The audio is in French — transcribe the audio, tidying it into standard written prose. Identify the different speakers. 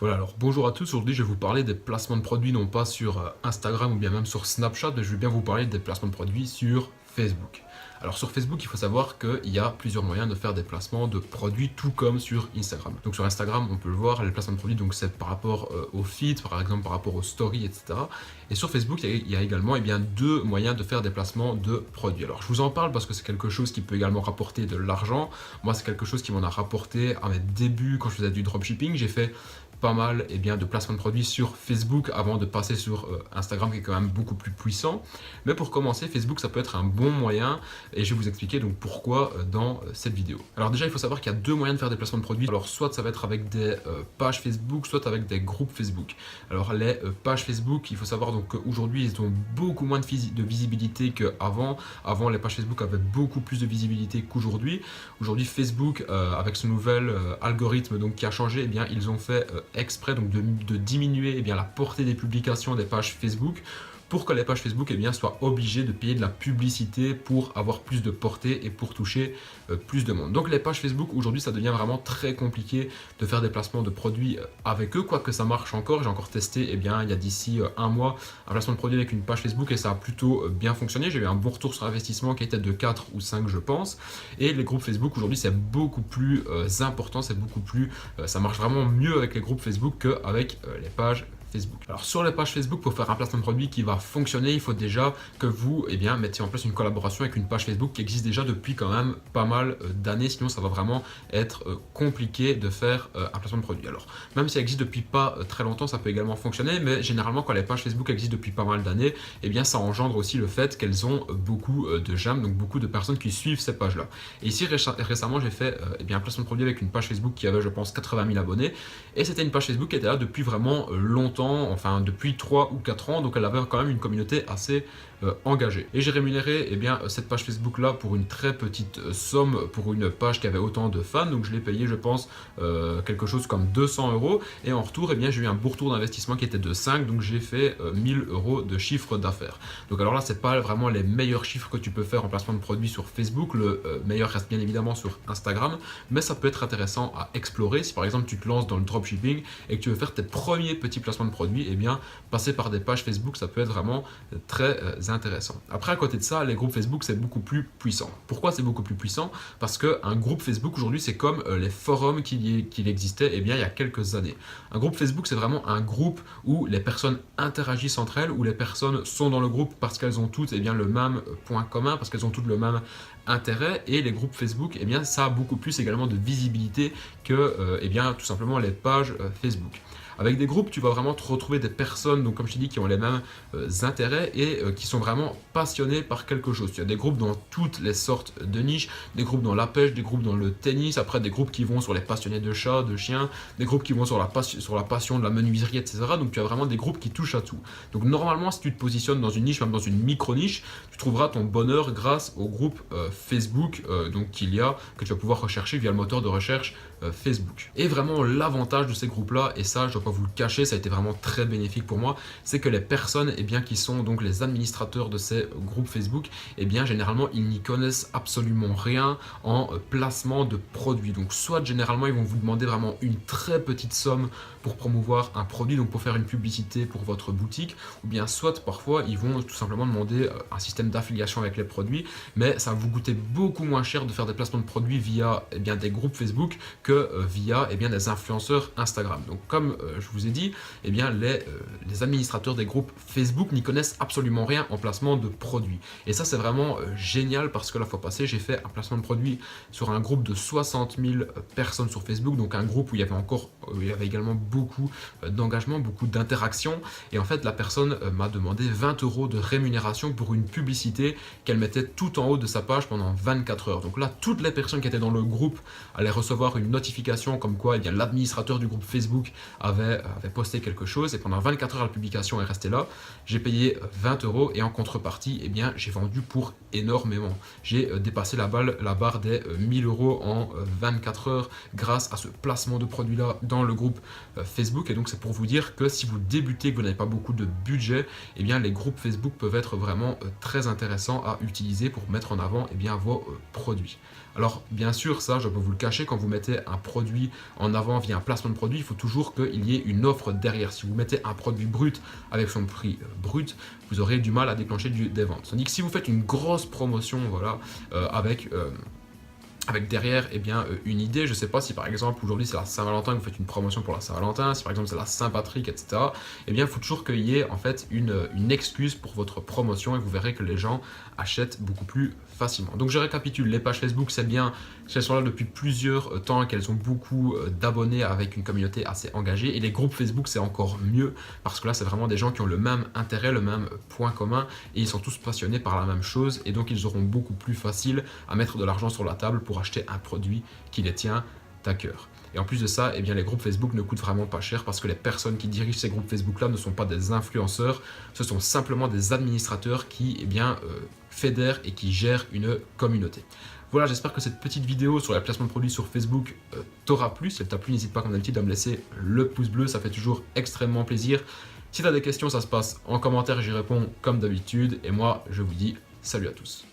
Speaker 1: Voilà, alors bonjour à tous, aujourd'hui je vais vous parler des placements de produits non pas sur Instagram ou bien même sur Snapchat, mais je vais bien vous parler des placements de produits sur Facebook. Alors sur Facebook, il faut savoir qu'il y a plusieurs moyens de faire des placements de produits, tout comme sur Instagram. Donc sur Instagram, on peut le voir, les placements de produits, donc c'est par rapport au feed, par exemple par rapport aux stories, etc. Et sur Facebook, il y a également deux moyens de faire des placements de produits. Alors je vous en parle parce que c'est quelque chose qui peut également rapporter de l'argent. Moi, c'est quelque chose qui m'en a rapporté à mes débuts quand je faisais du dropshipping. J'ai fait pas mal de placements de produits sur Facebook avant de passer sur Instagram qui est quand même beaucoup plus puissant. Mais pour commencer, Facebook ça peut être un bon moyen et je vais vous expliquer donc pourquoi dans cette vidéo. Alors déjà il faut savoir qu'il y a deux moyens de faire des placements de produits. Alors soit ça va être avec des pages Facebook, soit avec des groupes Facebook. Alors les pages Facebook, il faut savoir donc qu'aujourd'hui ils ont beaucoup moins de visibilité qu'avant. Avant les pages Facebook avaient beaucoup plus de visibilité qu'aujourd'hui. Aujourd'hui Facebook avec ce nouvel algorithme donc qui a changé, ils ont fait exprès donc de diminuer la portée des publications des pages Facebook pour que les pages Facebook soient obligées de payer de la publicité pour avoir plus de portée et pour toucher plus de monde. Donc les pages Facebook aujourd'hui ça devient vraiment très compliqué de faire des placements de produits avec eux, quoique ça marche encore. J'ai encore testé il y a d'ici un mois un placement de produit avec une page Facebook et ça a plutôt bien fonctionné. J'ai eu un bon retour sur investissement qui était de 4 ou 5 je pense. Et les groupes Facebook aujourd'hui c'est beaucoup plus important, c'est beaucoup plus, ça marche vraiment mieux avec les groupes Facebook qu'avec les pages Facebook. Alors sur les pages Facebook, pour faire un placement de produit qui va fonctionner, il faut déjà que vous mettiez en place une collaboration avec une page Facebook qui existe déjà depuis quand même pas mal d'années, sinon ça va vraiment être compliqué de faire un placement de produit. Alors même si elle existe depuis pas très longtemps, ça peut également fonctionner, mais généralement quand les pages Facebook existent depuis pas mal d'années, ça engendre aussi le fait qu'elles ont beaucoup de j'aime, donc beaucoup de personnes qui suivent ces pages là. Et ici récemment j'ai fait un placement de produit avec une page Facebook qui avait je pense 80 000 abonnés, et c'était une page Facebook qui était là depuis vraiment longtemps, enfin depuis 3 ou 4 ans, donc elle avait quand même une communauté assez engagée. Et j'ai rémunéré cette page Facebook là pour une très petite somme pour une page qui avait autant de fans, donc je l'ai payé je pense quelque chose comme 200 €, et en retour j'ai eu un beau retour d'investissement qui était de 5, donc j'ai fait 1000 € de chiffre d'affaires. Donc alors là c'est pas vraiment les meilleurs chiffres que tu peux faire en placement de produits sur Facebook, le meilleur reste bien évidemment sur Instagram, mais ça peut être intéressant à explorer si par exemple tu te lances dans le dropshipping et que tu veux faire tes premiers petits placements de produits, passer par des pages Facebook ça peut être vraiment très intéressant. Après à côté de ça, les groupes Facebook c'est beaucoup plus puissant. Pourquoi c'est beaucoup plus puissant? Parce qu'un groupe Facebook aujourd'hui c'est comme les forums qu'il existait il y a quelques années. Un groupe Facebook c'est vraiment un groupe où les personnes interagissent entre elles, où les personnes sont dans le groupe parce qu'elles ont toutes le même point commun, parce qu'elles ont toutes le même intérêt, et les groupes Facebook ça a beaucoup plus également de visibilité que tout simplement les pages Facebook. Avec des groupes, tu vas vraiment te retrouver des personnes, donc comme je t'ai dit, qui ont les mêmes intérêts et qui sont vraiment passionnés par quelque chose. Tu as des groupes dans toutes les sortes de niches, des groupes dans la pêche, des groupes dans le tennis, après des groupes qui vont sur les passionnés de chats, de chiens, des groupes qui vont sur la passion de la menuiserie, etc. Donc tu as vraiment des groupes qui touchent à tout. Donc normalement, si tu te positionnes dans une niche, même dans une micro-niche, tu trouveras ton bonheur grâce au groupe Facebook que tu vas pouvoir rechercher via le moteur de recherche Facebook. Et vraiment l'avantage de ces groupes-là, et ça je dois pas vous le cacher, ça a été vraiment très bénéfique pour moi, c'est que les personnes qui sont donc les administrateurs de ces groupes Facebook, généralement ils n'y connaissent absolument rien en placement de produits. Donc soit généralement ils vont vous demander vraiment une très petite somme pour promouvoir un produit, donc pour faire une publicité pour votre boutique, ou bien soit parfois ils vont tout simplement demander un système d'affiliation avec les produits, mais ça va vous coûter beaucoup moins cher de faire des placements de produits via des groupes Facebook que via des influenceurs Instagram. Donc comme je vous ai dit, les administrateurs des groupes Facebook n'y connaissent absolument rien en placement de produits. Et ça c'est vraiment génial, parce que la fois passée j'ai fait un placement de produit sur un groupe de 60 000 personnes sur Facebook, donc un groupe où il y avait également beaucoup d'engagement, beaucoup d'interaction, et en fait la personne m'a demandé 20 € de rémunération pour une publicité qu'elle mettait tout en haut de sa page pendant 24 heures. Donc là toutes les personnes qui étaient dans le groupe allaient recevoir une notification comme quoi l'administrateur du groupe Facebook avait posté quelque chose, et pendant 24 heures la publication est restée là. J'ai payé 20 € et en contrepartie j'ai vendu pour énormément. J'ai dépassé la barre des 1000 € en 24 heures grâce à ce placement de produit là dans le groupe Facebook. Et donc c'est pour vous dire que si vous débutez, que vous n'avez pas beaucoup de budget, les groupes Facebook peuvent être vraiment très intéressants à utiliser pour mettre en avant vos produits. Alors bien sûr, ça je peux vous le cacher, quand vous mettez un produit en avant via un placement de produit, il faut toujours qu'il y ait une offre derrière. Si vous mettez un produit brut avec son prix brut, vous aurez du mal à déclencher des ventes. Tandis que si vous faites une grosse promotion, voilà, avec derrière une idée, je ne sais pas si par exemple aujourd'hui c'est la Saint-Valentin, vous faites une promotion pour la Saint-Valentin, si par exemple c'est la Saint-Patrick, etc. Eh bien il faut toujours qu'il y ait en fait une excuse pour votre promotion et vous verrez que les gens achètent beaucoup plus facilement. Donc je récapitule, les pages Facebook c'est bien, elles sont là depuis plusieurs temps, qu'elles ont beaucoup d'abonnés avec une communauté assez engagée, et les groupes Facebook c'est encore mieux parce que là c'est vraiment des gens qui ont le même intérêt, le même point commun et ils sont tous passionnés par la même chose et donc ils auront beaucoup plus facile à mettre de l'argent sur la table pour acheter un produit qui les tient à cœur. Et en plus de ça, eh bien, les groupes Facebook ne coûtent vraiment pas cher parce que les personnes qui dirigent ces groupes Facebook-là ne sont pas des influenceurs, ce sont simplement des administrateurs qui fédèrent et qui gèrent une communauté. Voilà, j'espère que cette petite vidéo sur les placements de produits sur Facebook t'aura plu. Si elle t'a plu, n'hésite pas comme d'habitude à me laisser le pouce bleu, ça fait toujours extrêmement plaisir. Si tu as des questions, ça se passe en commentaire et j'y réponds comme d'habitude. Et moi, je vous dis salut à tous.